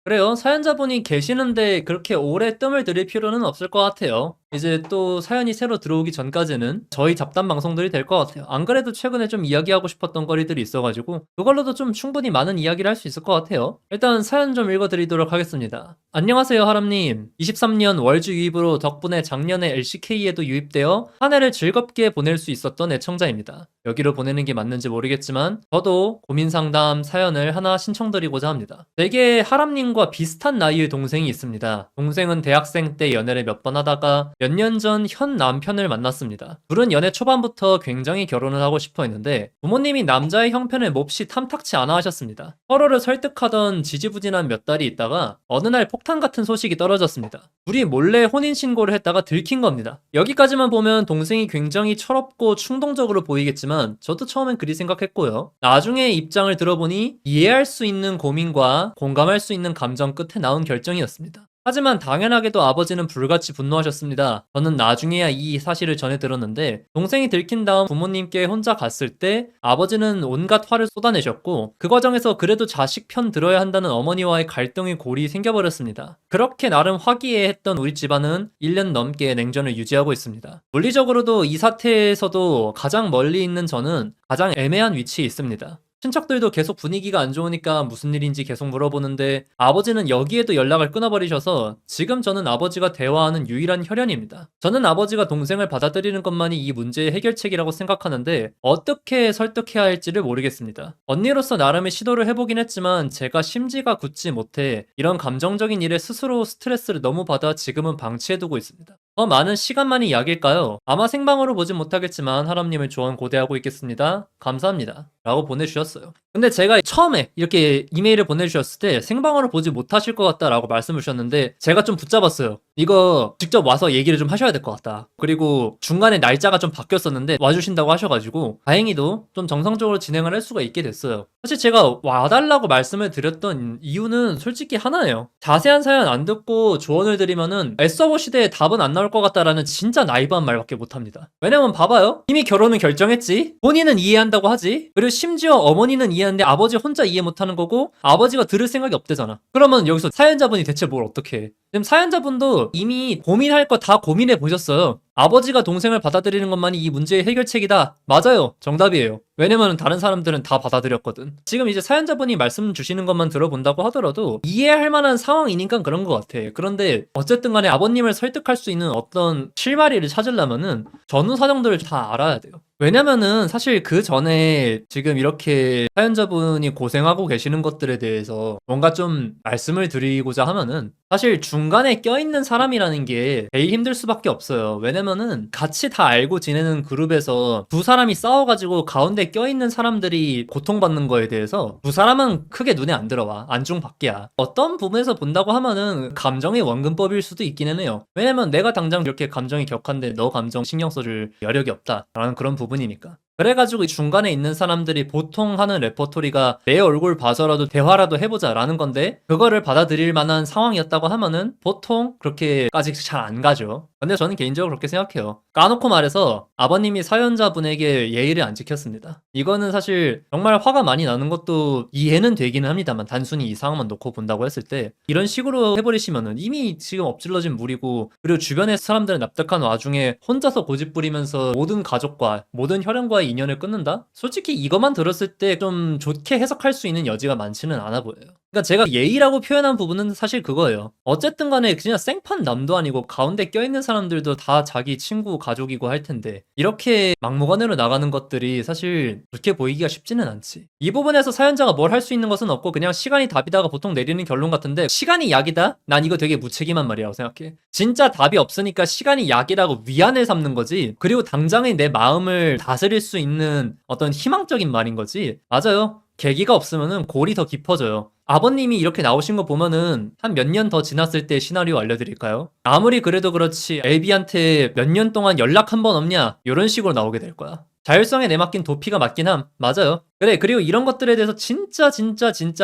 그래요. 사연자분이 계시는데 그렇게 오래 뜸을 들일 필요는 없을 것 같아요. 이제 또 사연이 새로 들어오기 전까지는 저희 잡담 방송들이 될 것 같아요. 안 그래도 최근에 좀 이야기하고 싶었던 거리들이 있어가지고 그걸로도 좀 충분히 많은 이야기를 할 수 있을 것 같아요. 일단 사연 좀 읽어드리도록 하겠습니다. 안녕하세요 하람님. 23년 월주 유입으로 덕분에 작년에 LCK에도 유입되어 한 해를 즐겁게 보낼 수 있었던 애청자입니다. 여기로 보내는 게 맞는지 모르겠지만 저도 고민 상담 사연을 하나 신청드리고자 합니다. 되게 하람님과 비슷한 나이의 동생이 있습니다. 동생은 대학생 때 연애를 몇 번 하다가 몇 년 전 현 남편을 만났습니다. 둘은 연애 초반부터 굉장히 결혼을 하고 싶어 했는데 부모님이 남자의 형편을 몹시 탐탁치 않아 하셨습니다. 서로를 설득하던 지지부진한 몇 달이 있다가 어느 날 폭탄 같은 소식이 떨어졌습니다. 둘이 몰래 혼인신고를 했다가 들킨 겁니다. 여기까지만 보면 동생이 굉장히 철없고 충동적으로 보이겠지만 저도 처음엔 그리 생각했고요. 나중에 입장을 들어보니 이해할 수 있는 고민과 공감할 수 있는 감정 끝에 나온 결정이었습니다. 하지만 당연하게도 아버지는 불같이 분노하셨습니다. 저는 나중에야 이 사실을 전해 들었는데 동생이 들킨 다음 부모님께 혼자 갔을 때 아버지는 온갖 화를 쏟아내셨고 그 과정에서 그래도 자식 편 들어야 한다는 어머니와의 갈등의 골이 생겨버렸습니다. 그렇게 나름 화기애애했던 우리 집안은 1년 넘게 냉전을 유지하고 있습니다. 물리적으로도 이 사태에서도 가장 멀리 있는 저는 가장 애매한 위치에 있습니다. 친척들도 계속 분위기가 안 좋으니까 무슨 일인지 계속 물어보는데 아버지는 여기에도 연락을 끊어버리셔서 지금 저는 아버지가 대화하는 유일한 혈연입니다. 저는 아버지가 동생을 받아들이는 것만이 이 문제의 해결책이라고 생각하는데 어떻게 설득해야 할지를 모르겠습니다. 언니로서 나름의 시도를 해보긴 했지만 제가 심지가 굳지 못해 이런 감정적인 일에 스스로 스트레스를 너무 받아 지금은 방치해두고 있습니다. 더 많은 시간만이 약일까요? 아마 생방으로 보진 못하겠지만 하람님을 조언 고대하고 있겠습니다. 감사합니다. 라고 보내주셨어요. 근데 제가 처음에 이렇게 이메일을 보내주셨을 때 생방으로 보지 못하실 것 같다라고 말씀을 주셨는데 제가 좀 붙잡았어요. 이거 직접 와서 얘기를 좀 하셔야 될 것 같다. 그리고 중간에 날짜가 좀 바뀌었었는데 와주신다고 하셔가지고 다행히도 좀 정상적으로 진행을 할 수가 있게 됐어요. 사실 제가 와달라고 말씀을 드렸던 이유는 솔직히 하나예요. 자세한 사연 안 듣고 조언을 드리면은 애써보 시대에 답은 안 나올 것 같다라는 진짜 나이브한 말밖에 못합니다. 왜냐면 봐봐요. 이미 결혼은 결정했지. 본인은 이해한다고 하지. 그리고 심지어 어머니는 이해하는데 아버지 혼자 이해 못하는 거고 아버지가 들을 생각이 없대잖아. 그러면 여기서 사연자분이 대체 뭘 어떻게 해? 지금 사연자분도 이미 고민할 거 다 고민해 보셨어요. 아버지가 동생을 받아들이는 것만이 이 문제의 해결책이다. 맞아요. 정답이에요. 왜냐면 다른 사람들은 다 받아들였거든. 지금 이제 사연자분이 말씀 주시는 것만 들어본다고 하더라도 이해할 만한 상황이니까 그런 것 같아. 그런데 어쨌든 간에 아버님을 설득할 수 있는 어떤 실마리를 찾으려면은 전후 사정들을 다 알아야 돼요. 왜냐면은 사실 그 전에 지금 이렇게 사연자분이 고생하고 계시는 것들에 대해서 뭔가 좀 말씀을 드리고자 하면은 사실 중간에 껴있는 사람이라는 게 제일 힘들 수밖에 없어요. 왜냐면은 같이 다 알고 지내는 그룹에서 두 사람이 싸워가지고 가운데 껴있는 사람들이 고통받는 거에 대해서 두 사람은 크게 눈에 안 들어와. 안중밖이야. 어떤 부분에서 본다고 하면은 감정의 원근법일 수도 있기는 해요. 왜냐면 내가 당장 이렇게 감정이 격한데 너 감정 신경 써줄 여력이 없다 라는 그런 부분이니까. 그래가지고 이 중간에 있는 사람들이 보통 하는 레퍼토리가 내 얼굴 봐서라도 대화라도 해보자 라는 건데 그거를 받아들일 만한 상황이었다고 하면은 보통 그렇게까지 잘 안 가죠. 근데 저는 개인적으로 그렇게 생각해요. 까놓고 말해서 아버님이 사연자분에게 예의를 안 지켰습니다. 이거는 사실 정말 화가 많이 나는 것도 이해는 되기는 합니다만 단순히 이 상황만 놓고 본다고 했을 때 이런 식으로 해버리시면은 이미 지금 엎질러진 물이고 그리고 주변의 사람들을 납득한 와중에 혼자서 고집 부리면서 모든 가족과 모든 혈연과의 인연을 끊는다? 솔직히 이것만 들었을 때 좀 좋게 해석할 수 있는 여지가 많지는 않아 보여요. 그러니까 제가 예의라고 표현한 부분은 사실 그거예요. 어쨌든 간에 그냥 생판 남도 아니고 가운데 껴있는 사람들도 다 자기 친구, 가족이고 할 텐데 이렇게 막무가내로 나가는 것들이 사실 그렇게 보이기가 쉽지는 않지. 이 부분에서 사연자가 뭘 할 수 있는 것은 없고 그냥 시간이 답이다가 보통 내리는 결론 같은데 시간이 약이다? 난 이거 되게 무책임한 말이라고 생각해. 진짜 답이 없으니까 시간이 약이라고 위안을 삼는 거지. 그리고 당장의 내 마음을 다스릴 수 있는 어떤 희망적인 말인 거지. 맞아요. 계기가 없으면은 골이 더 깊어져요. 아버님이 이렇게 나오신 거 보면은 한 몇 년 더 지났을 때 시나리오 알려드릴까요? 아무리 그래도 그렇지 애비한테 몇 년 동안 연락 한 번 없냐? 이런 식으로 나오게 될 거야. 자율성에 내맡긴 도피가 맞긴 함. 맞아요. 그래, 그리고 이런 것들에 대해서 진짜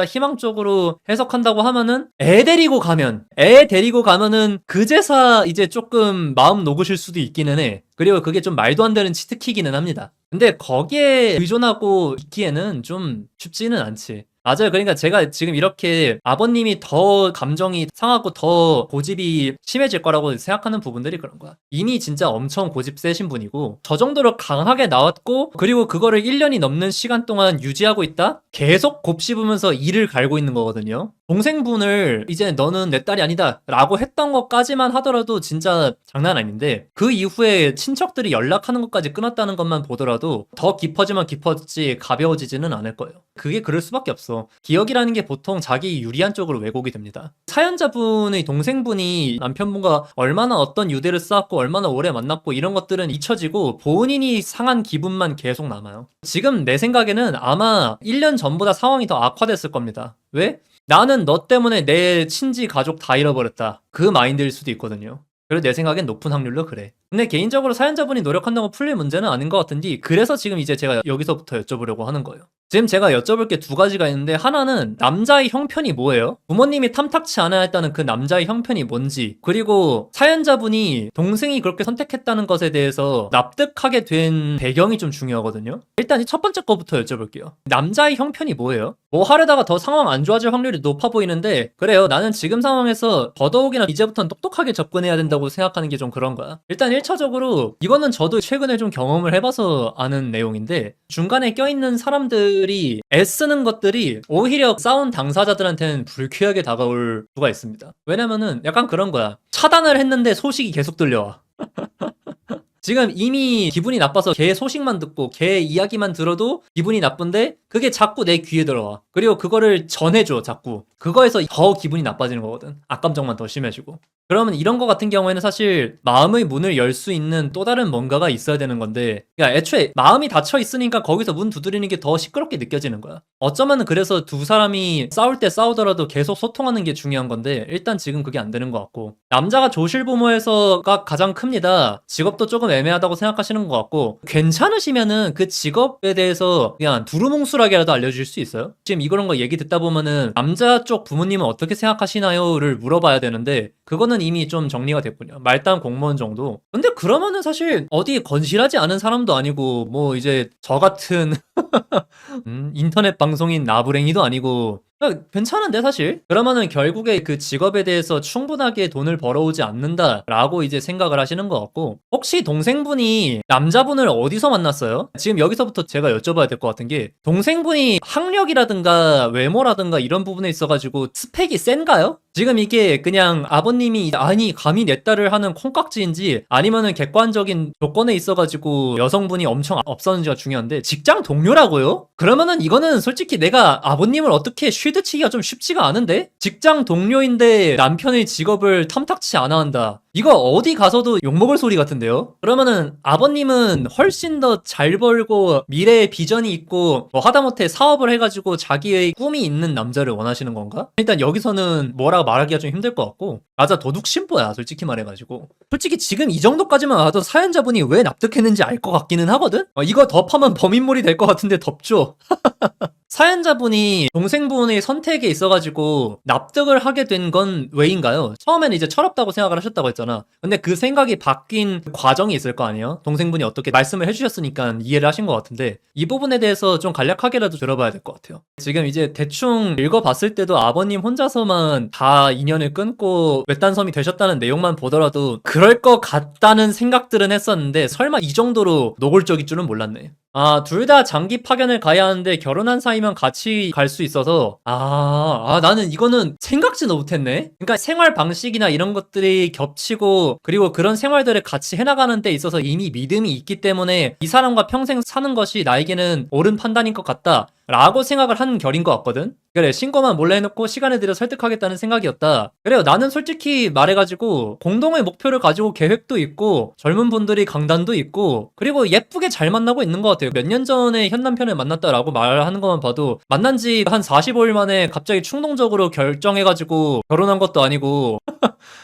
희망적으로 해석한다고 하면은 애 데리고 가면은 그제서 이제 조금 마음 녹으실 수도 있기는 해. 그리고 그게 좀 말도 안 되는 치트키기는 합니다. 근데 거기에 의존하고 있기에는 좀 쉽지는 않지. 맞아요. 그러니까 제가 지금 이렇게 아버님이 더 감정이 상하고 더 고집이 심해질 거라고 생각하는 부분들이 그런 거야. 이미 진짜 엄청 고집 세신 분이고 저 정도로 강하게 나왔고 그리고 그거를 1년이 넘는 시간 동안 유지하고 있다? 계속 곱씹으면서 이를 갈고 있는 거거든요. 동생분을 이제 너는 내 딸이 아니다 라고 했던 것까지만 하더라도 진짜 장난 아닌데 그 이후에 친척들이 연락하는 것까지 끊었다는 것만 보더라도 더 깊어지면 깊어지지 가벼워지지는 않을 거예요. 그게 그럴 수밖에 없어. 기억이라는 게 보통 자기 유리한 쪽으로 왜곡이 됩니다. 사연자분의 동생분이 남편분과 얼마나 어떤 유대를 쌓았고 얼마나 오래 만났고 이런 것들은 잊혀지고 본인이 상한 기분만 계속 남아요. 지금 내 생각에는 아마 1년 전보다 상황이 더 악화됐을 겁니다. 왜? 나는 너 때문에 내 친지 가족 다 잃어버렸다. 그 마인드일 수도 있거든요. 그래도 내 생각엔 높은 확률로 그래. 근데 개인적으로 사연자분이 노력한다고 풀릴 문제는 아닌 것 같은데 그래서 지금 이제 제가 여기서부터 여쭤보려고 하는 거예요. 지금 제가 여쭤볼 게 두 가지가 있는데 하나는 남자의 형편이 뭐예요? 부모님이 탐탁치 않아야 했다는 그 남자의 형편이 뭔지 그리고 사연자분이 동생이 그렇게 선택했다는 것에 대해서 납득하게 된 배경이 좀 중요하거든요. 일단 이 첫 번째 거부터 여쭤볼게요. 남자의 형편이 뭐예요? 뭐 하려다가 더 상황 안 좋아질 확률이 높아 보이는데 그래요. 나는 지금 상황에서 더더욱이나 이제부터는 똑똑하게 접근해야 된다고 생각하는 게 좀 그런 거야. 일단 1차적으로 이거는 저도 최근에 좀 경험을 해봐서 아는 내용인데 중간에 껴있는 사람들이 애쓰는 것들이 오히려 싸운 당사자들한테는 불쾌하게 다가올 수가 있습니다. 왜냐면은 약간 그런 거야. 차단을 했는데 소식이 계속 들려와. 지금 이미 기분이 나빠서 걔 소식만 듣고 걔 이야기만 들어도 기분이 나쁜데 그게 자꾸 내 귀에 들어와. 그리고 그거를 전해줘 자꾸. 그거에서 더 기분이 나빠지는 거거든. 악감정만 더 심해지고. 그러면 이런 거 같은 경우에는 사실 마음의 문을 열 수 있는 또 다른 뭔가가 있어야 되는 건데 그러니까 애초에 마음이 닫혀 있으니까 거기서 문 두드리는 게 더 시끄럽게 느껴지는 거야. 어쩌면 그래서 두 사람이 싸울 때 싸우더라도 계속 소통하는 게 중요한 건데 일단 지금 그게 안 되는 것 같고 남자가 조실부모에서가 가장 큽니다. 직업도 조금 애매하다고 생각하시는 것 같고 괜찮으시면은 그 직업에 대해서 그냥 두루뭉술하게라도 알려줄 수 있어요? 지금 이런 거 얘기 듣다 보면은 남자 쪽 부모님은 어떻게 생각하시나요?를 물어봐야 되는데 그거는 이미 좀 정리가 됐군요. 말단 공무원 정도. 근데 그러면은 사실 어디 건실하지 않은 사람도 아니고 뭐 이제 저 같은 인터넷 방송인 나부랭이도 아니고 괜찮은데 사실? 그러면은 결국에 그 직업에 대해서 충분하게 돈을 벌어오지 않는다라고 이제 생각을 하시는 것 같고 혹시 동생분이 남자분을 어디서 만났어요? 지금 여기서부터 제가 여쭤봐야 될 것 같은 게 동생분이 학력이라든가 외모라든가 이런 부분에 있어가지고 스펙이 센가요? 지금 이게 그냥 아버님이 아니 감히 내 딸을 하는 콩깍지인지 아니면은 객관적인 조건에 있어가지고 여성분이 엄청 없었는지가 중요한데 직장 동료라고요? 그러면은 이거는 솔직히 내가 아버님을 어떻게 쉴드치기가 좀 쉽지가 않은데? 직장 동료인데 남편의 직업을 탐탁치 않아 한다. 이거 어디 가서도 욕먹을 소리 같은데요? 그러면은 아버님은 훨씬 더 잘 벌고 미래에 비전이 있고 뭐 하다못해 사업을 해가지고 자기의 꿈이 있는 남자를 원하시는 건가? 일단 여기서는 뭐라고 말하기가 좀 힘들 것 같고 맞아 도둑 신보야 솔직히 말해가지고 솔직히 지금 이 정도까지만 와도 사연자분이 왜 납득했는지 알 것 같기는 하거든? 이거 덮하면 범인물이 될 것 같은데 덮죠? 사연자분이 동생분의 선택에 있어가지고 납득을 하게 된 건 왜인가요? 처음에는 이제 철없다고 생각을 하셨다고 했잖아. 근데 그 생각이 바뀐 과정이 있을 거 아니에요? 동생분이 어떻게 말씀을 해주셨으니까 이해를 하신 것 같은데 이 부분에 대해서 좀 간략하게라도 들어봐야 될 것 같아요. 지금 이제 대충 읽어봤을 때도 아버님 혼자서만 다 인연을 끊고 외딴섬이 되셨다는 내용만 보더라도 그럴 것 같다는 생각들은 했었는데 설마 이 정도로 노골적일 줄은 몰랐네. 둘 다 장기 파견을 가야 하는데 결혼한 사이면 같이 갈 수 있어서 나는 이거는 생각지도 못했네. 그러니까 생활 방식이나 이런 것들이 겹치고 그리고 그런 생활들을 같이 해나가는 데 있어서 이미 믿음이 있기 때문에 이 사람과 평생 사는 것이 나에게는 옳은 판단인 것 같다 라고 생각을 한 결인 것 같거든. 그래 신고만 몰래 해놓고 시간을 들여 설득하겠다는 생각이었다. 그래요 나는 솔직히 말해가지고 공동의 목표를 가지고 계획도 있고 젊은 분들이 강단도 있고 그리고 예쁘게 잘 만나고 있는 것 같아요. 몇 년 전에 현 남편을 만났다라고 말하는 것만 봐도 만난 지 한 45일 만에 갑자기 충동적으로 결정해가지고 결혼한 것도 아니고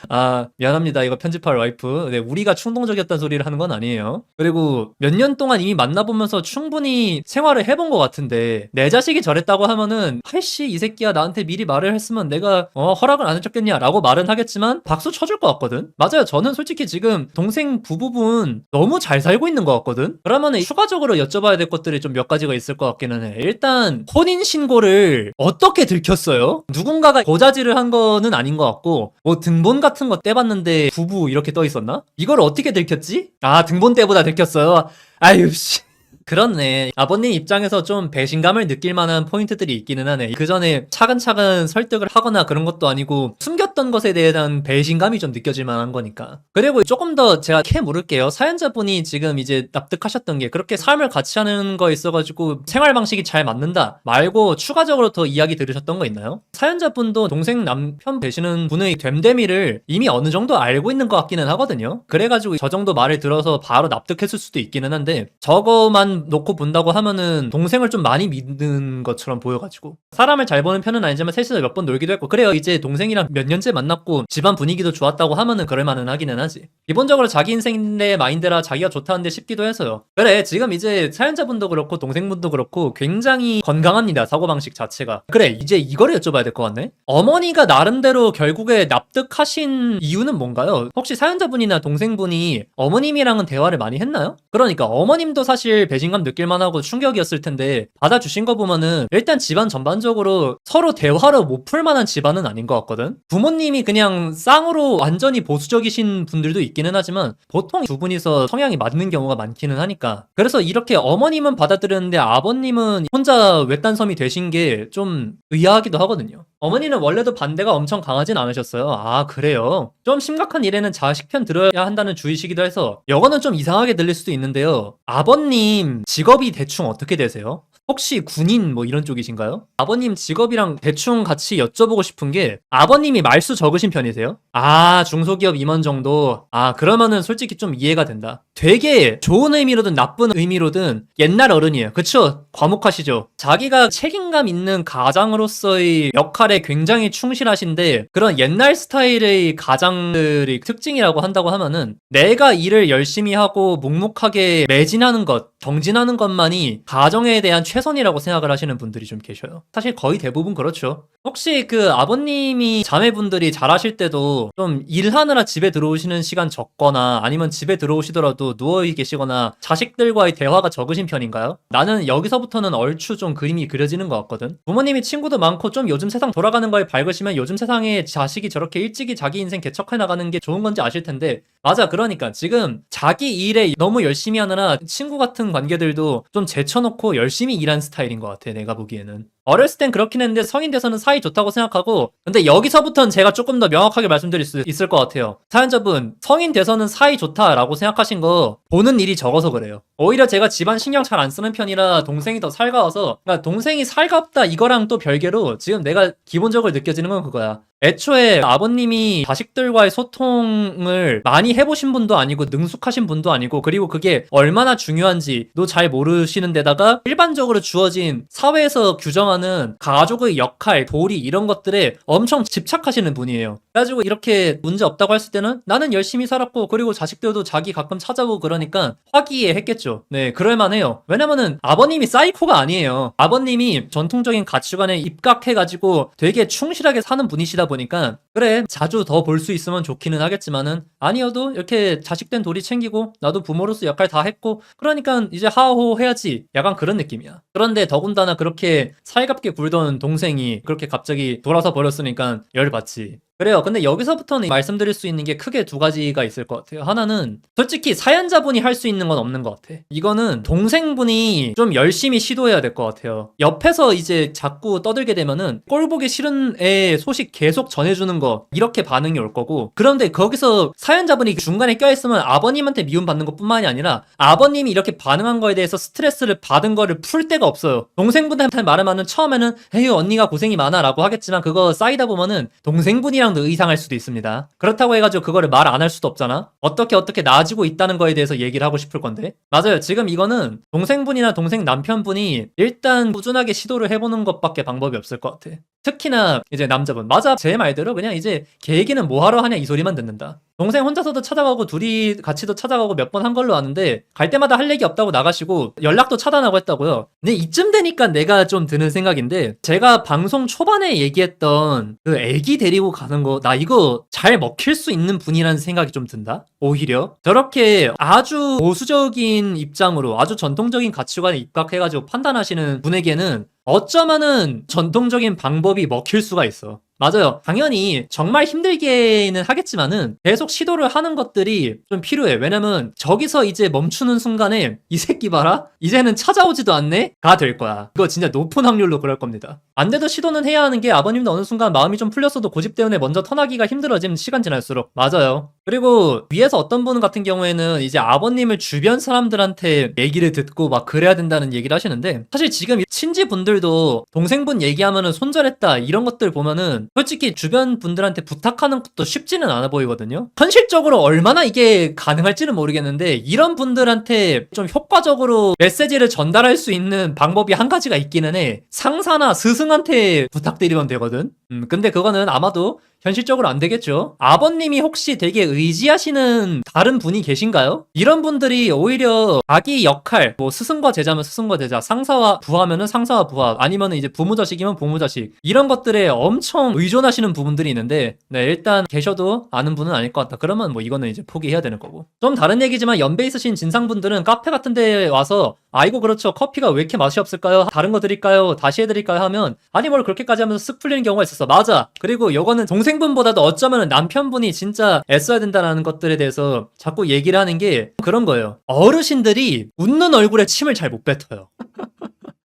아, 미안합니다. 이거 편집할 와이프. 네, 우리가 충동적이었다는 소리를 하는 건 아니에요. 그리고 몇 년 동안 이미 만나보면서 충분히 생활을 해본 것 같은데 내 자식이 저랬다고 하면은 아이씨 이 새끼야 나한테 미리 말을 했으면 내가 허락을 안 해줬겠냐 라고 말은 하겠지만 박수 쳐줄 것 같거든. 맞아요. 저는 솔직히 지금 동생 부부분 너무 잘 살고 있는 것 같거든. 그러면은 추가적으로 여쭤봐야 될 것들이 좀 몇 가지가 있을 것 같기는 해. 일단 혼인신고를 어떻게 들켰어요? 누군가가 고자질을 한 거는 아닌 것 같고 뭐 등본 같은 거 떼봤는데 부부 이렇게 떠 있었나? 이걸 어떻게 들켰지? 아, 등본 때보다 들켰어요. 아유 씨. 그렇네. 아버님 입장에서 좀 배신감을 느낄 만한 포인트들이 있기는 하네. 그 전에 차근차근 설득을 하거나 그런 것도 아니고 숨겼던 것에 대한 배신감이 좀 느껴질 만한 거니까. 그리고 조금 더 제가 캐 물을게요. 사연자분이 지금 이제 납득하셨던 게 그렇게 삶을 같이 하는 거 있어가지고 생활 방식이 잘 맞는다 말고 추가적으로 더 이야기 들으셨던 거 있나요? 사연자분도 동생 남편 되시는 분의 됨됨이를 이미 어느 정도 알고 있는 것 같기는 하거든요. 그래가지고 저 정도 말을 들어서 바로 납득했을 수도 있기는 한데 저거만 놓고 본다고 하면은 동생을 좀 많이 믿는 것처럼 보여가지고 사람을 잘 보는 편은 아니지만 셋이서 몇 번 놀기도 했고 그래요. 이제 동생이랑 몇 년째 만났고 집안 분위기도 좋았다고 하면은 그럴만은 하기는 하지. 기본적으로 자기 인생의 마인드라 자기가 좋다는데 싶기도 해서요. 그래 지금 이제 사연자분도 그렇고 동생분도 그렇고 굉장히 건강합니다. 사고방식 자체가. 그래 이제 이거를 여쭤봐야 될 것 같네. 어머니가 나름대로 결국에 납득하신 이유는 뭔가요? 혹시 사연자분이나 동생분이 어머님이랑은 대화를 많이 했나요? 그러니까 어머님도 사실 배신감 느낄 만하고 충격이었을 텐데 받아주신 거 보면은 일단 집안 전반적으로 서로 대화로 못 풀 만한 집안은 아닌 것 같거든. 부모님이 그냥 쌍으로 완전히 보수적이신 분들도 있기는 하지만 보통 두 분이서 성향이 맞는 경우가 많기는 하니까 그래서 이렇게 어머님은 받아들였는데 아버님은 혼자 외딴섬이 되신 게 좀 의아하기도 하거든요. 어머니는 원래도 반대가 엄청 강하진 않으셨어요. 아 그래요? 좀 심각한 일에는 자식 편 들어야 한다는 주의시기도 해서 이거는 좀 이상하게 들릴 수도 있는데요. 아버님 직업이 대충 어떻게 되세요? 혹시 군인 뭐 이런 쪽이신가요? 아버님 직업이랑 대충 같이 여쭤보고 싶은 게 아버님이 말수 적으신 편이세요? 아 중소기업 임원 정도? 아 그러면은 솔직히 좀 이해가 된다. 되게 좋은 의미로든 나쁜 의미로든 옛날 어른이에요. 그쵸? 과묵하시죠? 자기가 책임감 있는 가장으로서의 역할에 굉장히 충실하신데 그런 옛날 스타일의 가장들이 특징이라고 한다고 하면은 내가 일을 열심히 하고 묵묵하게 매진하는 것, 정진하는 것만이 가정에 대한 최선이라고 생각을 하시는 분들이 좀 계셔요. 사실 거의 대부분 그렇죠. 혹시 그 아버님이 자매분들이 잘하실 때도 좀 일하느라 집에 들어오시는 시간 적거나 아니면 집에 들어오시더라도 누워 계시거나 자식들과의 대화가 적으신 편인가요? 나는 여기서부터는 얼추 좀 그림이 그려지는 것 같거든. 부모님이 친구도 많고 좀 요즘 세상 돌아가는 거에 밝으시면 요즘 세상에 자식이 저렇게 일찍이 자기 인생 개척해 나가는 게 좋은 건지 아실 텐데 맞아. 그러니까 지금 자기 일에 너무 열심히 하느라 친구 같은 관계들도 좀 제쳐놓고 열심히 일한 스타일인 것 같아. 내가 보기에는. 어렸을 땐 그렇긴 했는데 성인 돼서는 사이 좋다고 생각하고 근데 여기서부터는 제가 조금 더 명확하게 말씀드릴 수 있을 것 같아요. 사연자분 성인 돼서는 사이 좋다라고 생각하신 거 보는 일이 적어서 그래요. 오히려 제가 집안 신경 잘 안 쓰는 편이라 동생이 더 살가워서 그러니까 동생이 살갑다 이거랑 또 별개로 지금 내가 기본적으로 느껴지는 건 그거야. 애초에 아버님이 자식들과의 소통을 많이 해보신 분도 아니고 능숙하신 분도 아니고 그리고 그게 얼마나 중요한지도 잘 모르시는 데다가 일반적으로 주어진 사회에서 규정하는 가족의 역할, 도리 이런 것들에 엄청 집착하시는 분이에요. 그래가지고 이렇게 문제 없다고 했을 때는 나는 열심히 살았고 그리고 자식들도 자기 가끔 찾아보고 그러니까 화기애애했겠죠. 네, 그럴만해요. 왜냐면은 아버님이 사이코가 아니에요. 아버님이 전통적인 가치관에 입각해가지고 되게 충실하게 사는 분이시다 보니까 그래 자주 더 볼 수 있으면 좋기는 하겠지만은 아니어도 이렇게 자식된 도리 챙기고 나도 부모로서 역할 다 했고 그러니까 이제 하호 해야지 약간 그런 느낌이야. 그런데 더군다나 그렇게 살갑게 굴던 동생이 그렇게 갑자기 돌아서 버렸으니까 열받지. 그래요. 근데 여기서부터는 말씀드릴 수 있는 게 크게 두 가지가 있을 것 같아요. 하나는 솔직히 사연자분이 할 수 있는 건 없는 것 같아. 이거는 동생분이 좀 열심히 시도해야 될 것 같아요. 옆에서 이제 자꾸 떠들게 되면은 꼴 보기 싫은 애 소식 계속 전해주는 거 이렇게 반응이 올 거고 그런데 거기서 사연자분이 중간에 껴있으면 아버님한테 미움받는 것 뿐만이 아니라 아버님이 이렇게 반응한 거에 대해서 스트레스를 받은 거를 풀 데가 없어요. 동생분한테 말하면은 처음에는 에휴 언니가 고생이 많아 라고 하겠지만 그거 쌓이다 보면은 동생분이랑 상대랑도 의상할 수도 있습니다. 그렇다고 해가지고 그거를 말 안 할 수도 없잖아. 어떻게 나아지고 있다는 거에 대해서 얘기를 하고 싶을 건데. 맞아요. 지금 이거는 동생분이나 동생 남편분이 일단 꾸준하게 시도를 해보는 것밖에 방법이 없을 것 같아. 특히나 이제 남자분. 맞아. 제 말대로 그냥 이제 걔에게는 뭐하러 하냐 이 소리만 듣는다. 동생 혼자서도 찾아가고 둘이 같이도 찾아가고 몇 번 한 걸로 아는데 갈 때마다 할 얘기 없다고 나가시고 연락도 차단하고 했다고요. 근데 이쯤 되니까 내가 좀 드는 생각인데, 제가 방송 초반에 얘기했던 그 애기 데리고 가는 거, 나 이거 잘 먹힐 수 있는 분이라는 생각이 좀 든다. 오히려 저렇게 아주 보수적인 입장으로 아주 전통적인 가치관에 입각해가지고 판단하시는 분에게는 어쩌면은 전통적인 방법이 먹힐 수가 있어. 맞아요. 당연히 정말 힘들게는 하겠지만은 계속 시도를 하는 것들이 좀 필요해. 왜냐면 저기서 이제 멈추는 순간에 이 새끼 봐라? 이제는 찾아오지도 않네? 가 될 거야. 이거 진짜 높은 확률로 그럴 겁니다. 안 돼도 시도는 해야 하는 게, 아버님도 어느 순간 마음이 좀 풀렸어도 고집 때문에 먼저 턴하기가 힘들어지면 시간 지날수록. 맞아요. 그리고 위에서 어떤 분 같은 경우에는 이제 아버님을 주변 사람들한테 얘기를 듣고 막 그래야 된다는 얘기를 하시는데, 사실 지금 친지분들도 동생분 얘기하면은 손절했다 이런 것들 보면은 솔직히 주변 분들한테 부탁하는 것도 쉽지는 않아 보이거든요. 현실적으로 얼마나 이게 가능할지는 모르겠는데, 이런 분들한테 좀 효과적으로 메시지를 전달할 수 있는 방법이 한 가지가 있기는 해. 상사나 스승한테 부탁드리면 되거든. 근데 그거는 아마도 현실적으로 안 되겠죠. 아버님이 혹시 되게 의지하시는 다른 분이 계신가요? 이런 분들이 오히려 자기 역할, 뭐 스승과 제자면 스승과 제자, 상사와 부하면은 상사와 부하, 아니면 이제 부모 자식이면 부모 자식, 이런 것들에 엄청 의존하시는 부분들이 있는데, 네, 일단 계셔도 아는 분은 아닐 것 같다. 그러면 뭐 이거는 이제 포기해야 되는 거고. 좀 다른 얘기지만 연배 있으신 진상분들은 카페 같은 데 와서 아이고 그렇죠, 커피가 왜 이렇게 맛이 없을까요? 다른 거 드릴까요? 다시 해드릴까요? 하면 아니 뭘 그렇게까지 하면서 쓱 풀리는 경우가 있었어. 맞아. 그리고 요거는 동생분보다도 어쩌면 남편분이 진짜 애써야 된다는 것들에 대해서 자꾸 얘기를 하는 게 그런 거예요. 어르신들이 웃는 얼굴에 침을 잘 못 뱉어요.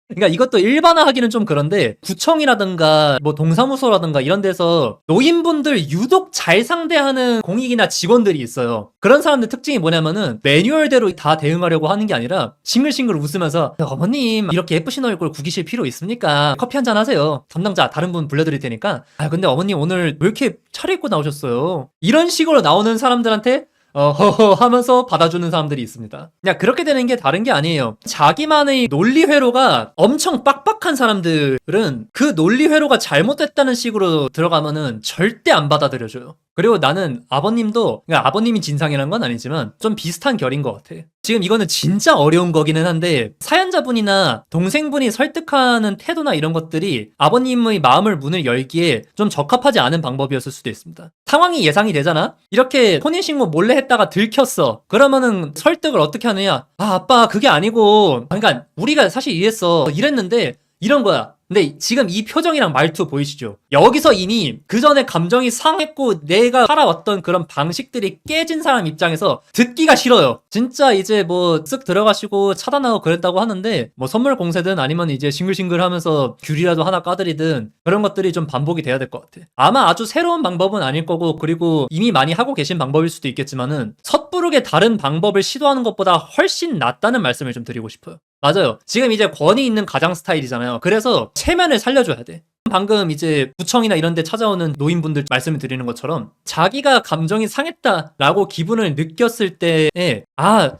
그러니까 이것도 일반화하기는 좀 그런데, 구청이라든가 뭐 동사무소라든가 이런 데서 노인분들 유독 잘 상대하는 공익이나 직원들이 있어요. 그런 사람들 특징이 뭐냐면은 매뉴얼대로 다 대응하려고 하는 게 아니라 싱글싱글 웃으면서 어머님 이렇게 예쁘신 얼굴 구기실 필요 있습니까? 커피 한잔 하세요. 담당자 다른 분 불러드릴 테니까. 아 근데 어머님 오늘 왜 이렇게 차려입고 나오셨어요? 이런 식으로 나오는 사람들한테 허허 하면서 받아주는 사람들이 있습니다. 그냥 그렇게 되는 게 다른 게 아니에요. 자기만의 논리 회로가 엄청 빡빡한 사람들은 그 논리 회로가 잘못됐다는 식으로 들어가면은 절대 안 받아들여줘요. 그리고 나는 아버님도, 그러니까 아버님이 진상이라는 건 아니지만 좀 비슷한 결인 것 같아. 지금 이거는 진짜 어려운 거기는 한데, 사연자분이나 동생분이 설득하는 태도나 이런 것들이 아버님의 마음을 문을 열기에 좀 적합하지 않은 방법이었을 수도 있습니다. 상황이 예상이 되잖아? 이렇게 혼인신고 몰래 했다가 들켰어. 그러면은 설득을 어떻게 하느냐? 아 아빠 그게 아니고, 그러니까 우리가 사실 이랬는데 이런 거야. 근데 지금 이 표정이랑 말투 보이시죠? 여기서 이미 그 전에 감정이 상했고 내가 살아왔던 그런 방식들이 깨진 사람 입장에서 듣기가 싫어요. 진짜 이제 뭐 쓱 들어가시고 차단하고 그랬다고 하는데, 뭐 선물 공세든 아니면 이제 싱글싱글 하면서 귤이라도 하나 까드리든 그런 것들이 좀 반복이 돼야 될 것 같아. 아마 아주 새로운 방법은 아닐 거고, 그리고 이미 많이 하고 계신 방법일 수도 있겠지만은 섣부르게 다른 방법을 시도하는 것보다 훨씬 낫다는 말씀을 좀 드리고 싶어요. 맞아요. 지금 이제 권위 있는 가장 스타일이잖아요. 그래서 체면을 살려줘야 돼. 방금 이제 구청이나 이런 데 찾아오는 노인분들 말씀을 드리는 것처럼 자기가 감정이 상했다라고 기분을 느꼈을 때에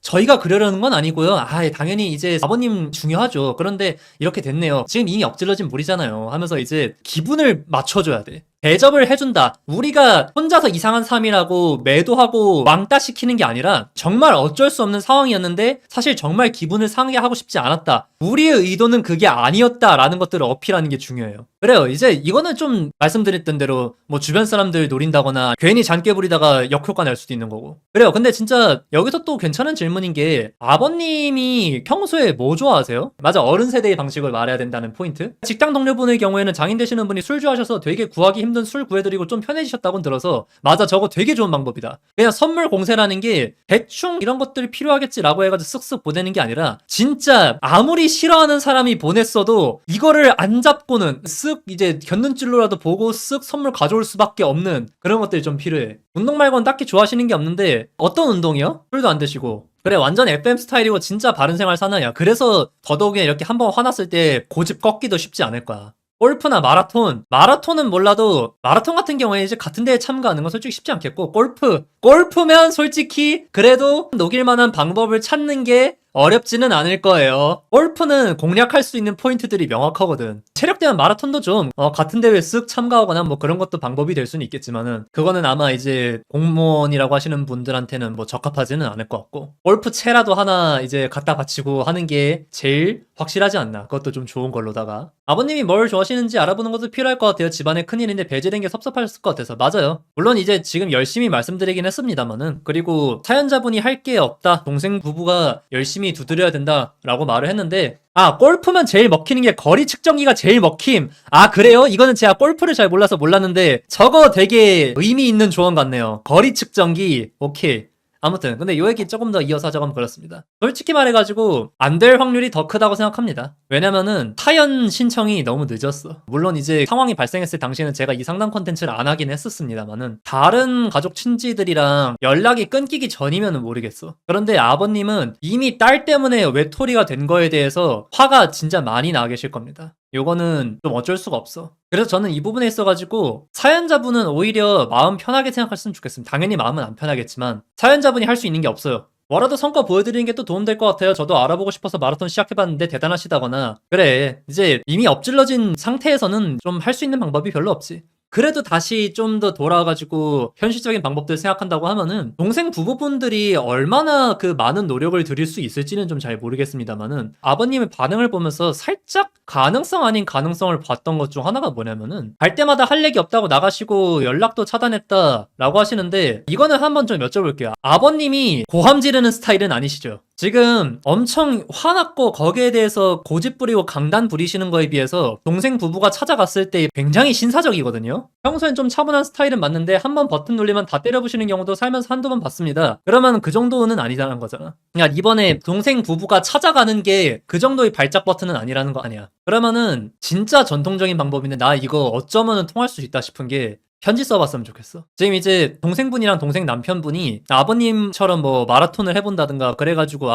저희가 그러려는 건 아니고요. 당연히 이제 아버님 중요하죠. 그런데 이렇게 됐네요. 지금 이미 엎질러진 물이잖아요. 하면서 이제 기분을 맞춰줘야 돼. 대접을 해준다. 우리가 혼자서 이상한 삶이라고 매도하고 왕따 시키는 게 아니라 정말 어쩔 수 없는 상황이었는데 사실 정말 기분을 상하게 하고 싶지 않았다. 우리의 의도는 그게 아니었다라는 것들을 어필하는 게 중요해요. 그래요. 이제 이거는 좀 말씀드렸던 대로 뭐 주변 사람들 노린다거나 괜히 잔깨 부리다가 역효과 날 수도 있는 거고. 그래요. 근데 진짜 여기서 또 괜찮은 질문인 게, 아버님이 평소에 뭐 좋아하세요? 맞아. 어른 세대의 방식을 말해야 된다는 포인트. 직장 동료분의 경우에는 장인 되시는 분이 술 좋아하셔서 되게 구하기 힘든 술 구해드리고 좀 편해지셨다고는 들어서, 맞아 저거 되게 좋은 방법이다. 그냥 선물 공세라는 게 대충 이런 것들이 필요하겠지라고 해가지고 쓱쓱 보내는 게 아니라, 진짜 아무리 싫어하는 사람이 보냈어도 이거를 안 잡고는 쓱 이제 곁눈질로라도 보고 쓱 선물 가져올 수밖에 없는 그런 것들이 좀 필요해. 운동 말고는 딱히 좋아하시는 게 없는데 어떤 운동이요? 술도 안 드시고. 그래 완전 FM 스타일이고 진짜 바른 생활 사나이야. 그래서 더더욱이 이렇게 한번 화났을 때 고집 꺾기도 쉽지 않을 거야. 골프나 마라톤은 몰라도 마라톤 같은 경우에 이제 같은 대회 참가하는 건 솔직히 쉽지 않겠고 골프면 솔직히 그래도 녹일 만한 방법을 찾는 게 어렵지는 않을 거예요. 골프는 공략할 수 있는 포인트들이 명확하거든. 체력 대한 마라톤도 좀 같은 대회에 쓱 참가하거나 뭐 그런 것도 방법이 될 수는 있겠지만은 그거는 아마 이제 공무원이라고 하시는 분들한테는 뭐 적합하지는 않을 것 같고 골프채라도 하나 이제 갖다 바치고 하는 게 제일 확실하지 않나. 그것도 좀 좋은 걸로다가 아버님이 뭘 좋아하시는지 알아보는 것도 필요할 것 같아요. 집안의 큰일인데 배제된 게 섭섭하셨을 것 같아서. 맞아요. 물론 이제 지금 열심히 말씀드리긴 했습니다만은 그리고 사연자분이 할 게 없다. 동생 부부가 열심히 두드려야 된다라고 말을 했는데 골프면 제일 먹히는 게 거리 측정기가 제일 먹힘. 그래요? 이거는 제가 골프를 잘 몰라서 몰랐는데 저거 되게 의미 있는 조언 같네요. 거리 측정기. 오케이. 아무튼 근데 요 얘기 조금 더 이어서 하자고 하면 그렇습니다. 솔직히 말해가지고 안 될 확률이 더 크다고 생각합니다. 왜냐면은 타연 신청이 너무 늦었어. 물론 이제 상황이 발생했을 당시에는 제가 이 상담 콘텐츠를 안 하긴 했었습니다만은 다른 가족 친지들이랑 연락이 끊기기 전이면은 모르겠어. 그런데 아버님은 이미 딸 때문에 외톨이가 된 거에 대해서 화가 진짜 많이 나 계실 겁니다. 요거는 좀 어쩔 수가 없어. 그래서 저는 이 부분에 있어가지고 사연자분은 오히려 마음 편하게 생각했으면 좋겠습니다. 당연히 마음은 안 편하겠지만 사연자분이 할 수 있는 게 없어요. 뭐라도 성과 보여드리는 게 또 도움될 것 같아요. 저도 알아보고 싶어서 마라톤 시작해봤는데 대단하시다거나 그래 이제 이미 엎질러진 상태에서는 좀 할 수 있는 방법이 별로 없지. 그래도 다시 좀 더 돌아와가지고 현실적인 방법들 생각한다고 하면은 동생 부부분들이 얼마나 그 많은 노력을 들일 수 있을지는 좀 잘 모르겠습니다만은 아버님의 반응을 보면서 살짝 가능성 아닌 가능성을 봤던 것 중 하나가 뭐냐면은 갈 때마다 할 얘기 없다고 나가시고 연락도 차단했다라고 하시는데 이거는 한번 좀 여쭤볼게요. 아버님이 고함 지르는 스타일은 아니시죠? 지금 엄청 화났고 거기에 대해서 고집 부리고 강단 부리시는 거에 비해서 동생 부부가 찾아갔을 때 굉장히 신사적이거든요. 평소엔 좀 차분한 스타일은 맞는데 한번 버튼 눌리면 다 때려부시는 경우도 살면서 한두 번 봤습니다. 그러면 그 정도는 아니라는 거잖아. 그러니까 이번에 동생 부부가 찾아가는 게 그 정도의 발작 버튼은 아니라는 거 아니야. 그러면은 진짜 전통적인 방법인데 나 이거 어쩌면은 통할 수 있다 싶은 게 편지 써봤으면 좋겠어. 지금 이제 동생분이랑 동생 남편분이 아버님처럼 뭐 마라톤을 해본다든가 그래가지고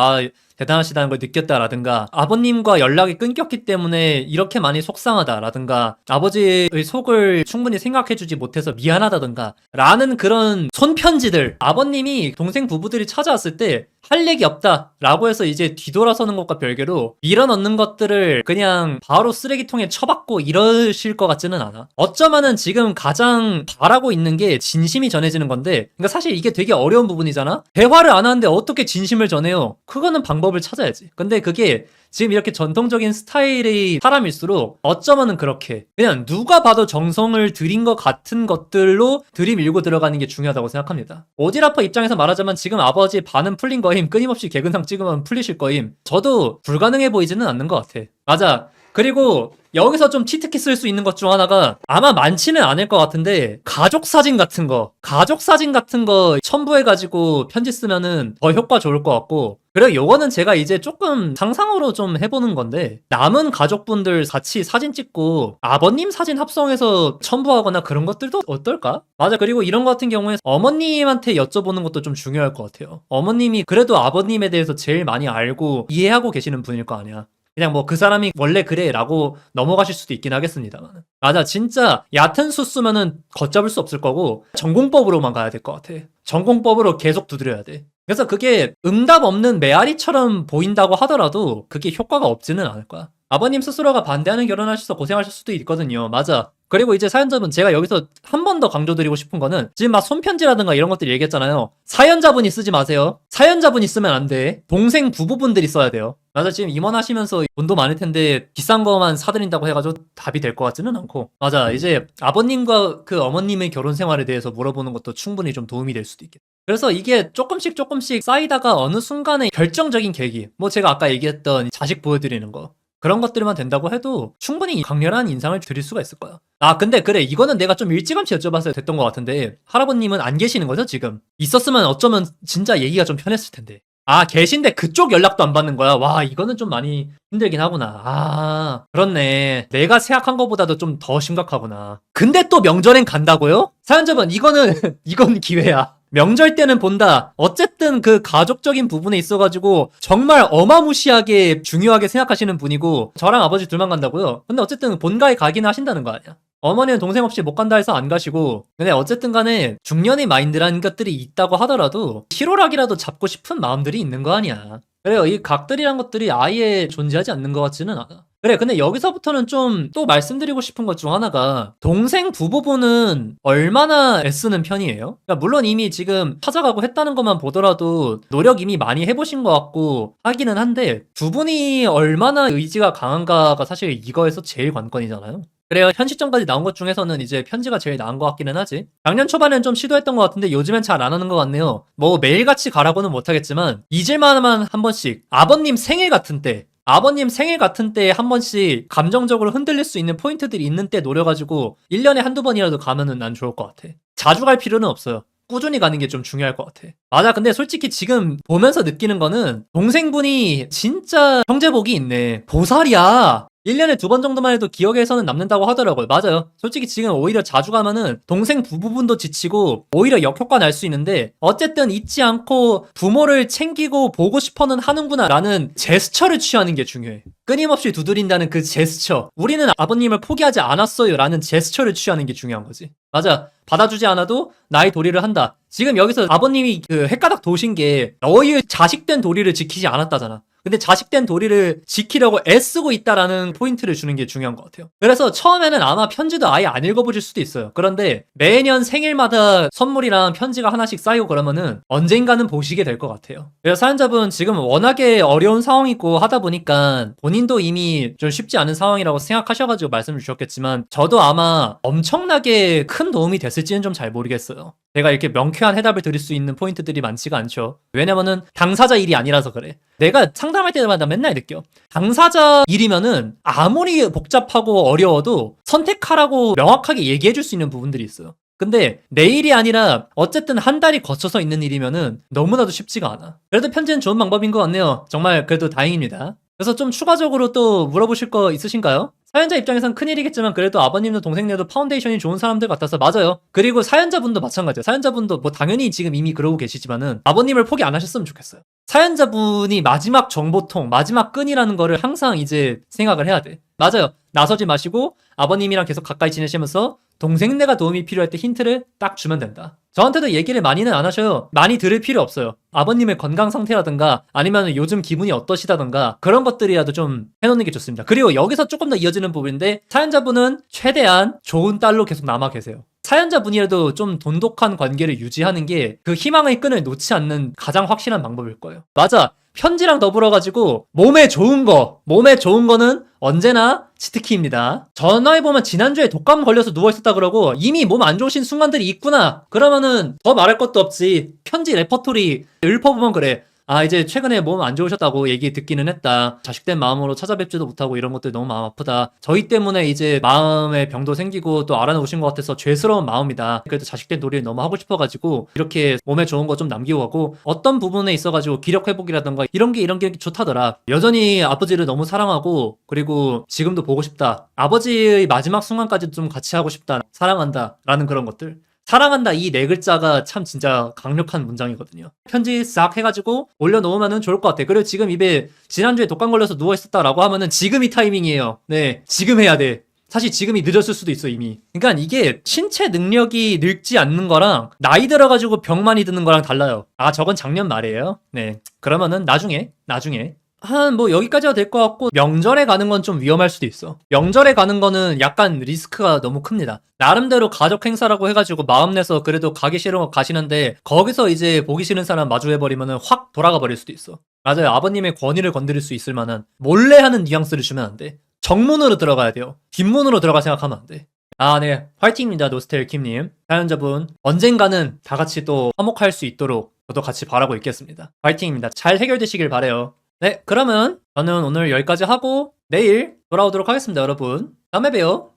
대단하시다는 걸 느꼈다라든가 아버님과 연락이 끊겼기 때문에 이렇게 많이 속상하다라든가 아버지의 속을 충분히 생각해주지 못해서 미안하다든가 라는 그런 손편지들 아버님이 동생 부부들이 찾아왔을 때 할 얘기 없다 라고 해서 이제 뒤돌아서는 것과 별개로 밀어넣는 것들을 그냥 바로 쓰레기통에 쳐박고 이러실 것 같지는 않아. 어쩌면은 지금 가장 바라고 있는 게 진심이 전해지는 건데 그러니까 사실 이게 되게 어려운 부분이잖아. 대화를 안 하는데 어떻게 진심을 전해요? 그거는 방법을 찾아야지. 근데 그게 지금 이렇게 전통적인 스타일의 사람일수록 어쩌면은 그렇게 그냥 누가 봐도 정성을 들인 것 같은 것들로 들이밀고 들어가는 게 중요하다고 생각합니다. 오지라퍼 입장에서 말하자면 지금 아버지 반은 풀린 거임. 끊임없이 개근상 찍으면 풀리실 거임. 저도 불가능해 보이지는 않는 것 같아. 맞아. 그리고 여기서 좀 치트키 쓸 수 있는 것 중 하나가 아마 많지는 않을 것 같은데 가족 사진 같은 거 첨부해가지고 편지 쓰면은 더 효과 좋을 것 같고 그리고 요거는 제가 이제 조금 상상으로 좀 해보는 건데 남은 가족분들 같이 사진 찍고 아버님 사진 합성해서 첨부하거나 그런 것들도 어떨까? 맞아. 그리고 이런 거 같은 경우에 어머님한테 여쭤보는 것도 좀 중요할 것 같아요. 어머님이 그래도 아버님에 대해서 제일 많이 알고 이해하고 계시는 분일 거 아니야. 그냥 뭐 그 사람이 원래 그래 라고 넘어가실 수도 있긴 하겠습니다만 맞아. 진짜 얕은 수쓰면은 걷잡을 수 없을 거고 전공법으로만 가야 될 것 같아. 전공법으로 계속 두드려야 돼. 그래서 그게 응답 없는 메아리처럼 보인다고 하더라도 그게 효과가 없지는 않을 거야. 아버님 스스로가 반대하는 결혼하셔서 고생하실 수도 있거든요. 맞아. 그리고 이제 사연자분 제가 여기서 한 번 더 강조드리고 싶은 거는 지금 막 손편지라든가 이런 것들 얘기했잖아요. 사연자분이 쓰지 마세요. 사연자분이 쓰면 안 돼. 동생 부부분들이 써야 돼요. 맞아. 지금 임원하시면서 돈도 많을 텐데 비싼 거만 사드린다고 해가지고 답이 될 것 같지는 않고 맞아. 이제 아버님과 그 어머님의 결혼 생활에 대해서 물어보는 것도 충분히 좀 도움이 될 수도 있겠다. 그래서 이게 조금씩 쌓이다가 어느 순간에 결정적인 계기 뭐 제가 아까 얘기했던 자식 보여드리는 거 그런 것들만 된다고 해도 충분히 강렬한 인상을 드릴 수가 있을 거야. 근데 그래 이거는 내가 좀 일찌감치 여쭤봤어야 됐던 것 같은데 할아버님은 안 계시는 거죠 지금? 있었으면 어쩌면 진짜 얘기가 좀 편했을 텐데. 계신데 그쪽 연락도 안 받는 거야. 와 이거는 좀 많이 힘들긴 하구나. 그렇네. 내가 생각한 것보다도 좀 더 심각하구나. 근데 또 명절엔 간다고요? 사연자분 이건 기회야. 명절 때는 본다. 어쨌든 그 가족적인 부분에 있어가지고 정말 어마무시하게 중요하게 생각하시는 분이고 저랑 아버지 둘만 간다고요? 근데 어쨌든 본가에 가기는 하신다는 거 아니야. 어머니는 동생 없이 못 간다 해서 안 가시고 근데 어쨌든 간에 중년의 마인드라는 것들이 있다고 하더라도 실오락이라도 잡고 싶은 마음들이 있는 거 아니야. 그래요. 이 각들이란 것들이 아예 존재하지 않는 것 같지는 않아. 그래, 근데 여기서부터는 좀 또 말씀드리고 싶은 것 중 하나가 동생 부부분은 얼마나 애쓰는 편이에요? 그러니까 물론 이미 지금 찾아가고 했다는 것만 보더라도 노력 이미 많이 해보신 것 같고 하기는 한데 두 분이 얼마나 의지가 강한가가 사실 이거에서 제일 관건이잖아요. 그래요. 현 시점까지 나온 것 중에서는 이제 편지가 제일 나은 것 같기는 하지. 작년 초반엔 좀 시도했던 것 같은데 요즘엔 잘 안 하는 것 같네요. 뭐 매일같이 가라고는 못하겠지만 잊을만한 한 번씩 아버님 생일 같은 때 한 번씩 감정적으로 흔들릴 수 있는 포인트들이 있는 때 노려가지고 1년에 한두 번이라도 가면은 난 좋을 것 같아. 자주 갈 필요는 없어요. 꾸준히 가는 게 좀 중요할 것 같아. 맞아. 근데 솔직히 지금 보면서 느끼는 거는 동생분이 진짜 형제복이 있네. 보살이야. 1년에 2번 정도만 해도 기억에서는 남는다고 하더라고요. 맞아요. 솔직히 지금 오히려 자주 가면은 동생 부부분도 지치고 오히려 역효과 날 수 있는데 어쨌든 잊지 않고 부모를 챙기고 보고 싶어는 하는구나 라는 제스처를 취하는 게 중요해. 끊임없이 두드린다는 그 제스처. 우리는 아버님을 포기하지 않았어요 라는 제스처를 취하는 게 중요한 거지. 맞아. 받아주지 않아도 나의 도리를 한다. 지금 여기서 아버님이 그 헷가닥 도신 게 너의 자식된 도리를 지키지 않았다잖아. 근데 자식된 도리를 지키려고 애쓰고 있다라는 포인트를 주는 게 중요한 것 같아요. 그래서 처음에는 아마 편지도 아예 안 읽어보실 수도 있어요. 그런데 매년 생일마다 선물이랑 편지가 하나씩 쌓이고 그러면은 언젠가는 보시게 될 것 같아요. 그래서 사연자분 지금 워낙에 어려운 상황이고 하다 보니까 본인도 이미 좀 쉽지 않은 상황이라고 생각하셔가지고 말씀을 주셨겠지만 저도 아마 엄청나게 큰 도움이 됐을지는 좀 잘 모르겠어요. 제가 이렇게 명쾌한 해답을 드릴 수 있는 포인트들이 많지가 않죠. 왜냐면은 당사자 일이 아니라서 그래. 내가 상담할 때마다 맨날 느껴. 당사자 일이면은 아무리 복잡하고 어려워도 선택하라고 명확하게 얘기해 줄 수 있는 부분들이 있어요. 근데 내 일이 아니라 어쨌든 한 달이 거쳐서 있는 일이면은 너무나도 쉽지가 않아. 그래도 편지는 좋은 방법인 것 같네요. 정말 그래도 다행입니다. 그래서 좀 추가적으로 또 물어보실 거 있으신가요? 사연자 입장에선 큰일이겠지만 그래도 아버님도 동생네도 파운데이션이 좋은 사람들 같아서 맞아요. 그리고 사연자분도 마찬가지예요. 사연자분도 뭐 당연히 지금 이미 그러고 계시지만은 아버님을 포기 안 하셨으면 좋겠어요. 사연자분이 마지막 정보통, 마지막 끈이라는 거를 항상 이제 생각을 해야 돼. 맞아요. 나서지 마시고 아버님이랑 계속 가까이 지내시면서 동생네가 도움이 필요할 때 힌트를 딱 주면 된다. 저한테도 얘기를 많이는 안 하셔요. 많이 들을 필요 없어요. 아버님의 건강 상태라든가 아니면 요즘 기분이 어떠시다든가 그런 것들이라도 좀 해놓는 게 좋습니다. 그리고 여기서 조금 더 이어지는 부분인데 사연자분은 최대한 좋은 딸로 계속 남아 계세요. 사연자분이라도 좀 돈독한 관계를 유지하는 게 그 희망의 끈을 놓지 않는 가장 확실한 방법일 거예요. 맞아. 편지랑 더불어가지고 몸에 좋은 거는 언제나 치트키입니다. 전화해보면 지난주에 독감 걸려서 누워있었다 그러고 이미 몸 안 좋으신 순간들이 있구나. 그러면은 더 말할 것도 없지. 편지 레퍼토리 읊어보면 그래. 아 이제 최근에 몸 안 좋으셨다고 얘기 듣기는 했다. 자식된 마음으로 찾아뵙지도 못하고 이런 것들 너무 마음 아프다. 저희 때문에 이제 마음의 병도 생기고 또 알아놓으신 것 같아서 죄스러운 마음이다. 그래도 자식된 도리를 너무 하고 싶어가지고 이렇게 몸에 좋은 거 좀 남기고 가고 어떤 부분에 있어가지고 기력 회복이라던가 이런 게 좋다더라. 여전히 아버지를 너무 사랑하고 그리고 지금도 보고 싶다. 아버지의 마지막 순간까지 좀 같이 하고 싶다. 사랑한다. 라는 그런 것들. 사랑한다 이 네 글자가 참 진짜 강력한 문장이거든요. 편지 싹 해가지고 올려놓으면 좋을 것 같아. 그리고 지금 입에 지난주에 독감 걸려서 누워있었다라고 하면은 지금이 타이밍이에요. 네, 지금 해야 돼. 사실 지금이 늦었을 수도 있어 이미. 그러니까 이게 신체 능력이 늙지 않는 거랑 나이 들어가지고 병 많이 드는 거랑 달라요. 아 저건 작년 말이에요. 네, 그러면은 나중에 한 뭐 여기까지가 될 것 같고 명절에 가는 건 좀 위험할 수도 있어. 명절에 가는 거는 약간 리스크가 너무 큽니다. 나름대로 가족 행사라고 해가지고 마음 내서 그래도 가기 싫으면 가시는데 거기서 이제 보기 싫은 사람 마주해버리면 확 돌아가 버릴 수도 있어. 맞아요. 아버님의 권위를 건드릴 수 있을 만한 몰래 하는 뉘앙스를 주면 안 돼. 정문으로 들어가야 돼요. 뒷문으로 들어가 생각하면 안 돼. 아, 네. 화이팅입니다. 노스텔킴님. 사연자분 언젠가는 다 같이 또 화목할 수 있도록 저도 같이 바라고 있겠습니다. 화이팅입니다. 잘 해결되시길 바래요. 네, 그러면 저는 오늘 여기까지 하고 내일 돌아오도록 하겠습니다, 여러분. 다음에 봬요.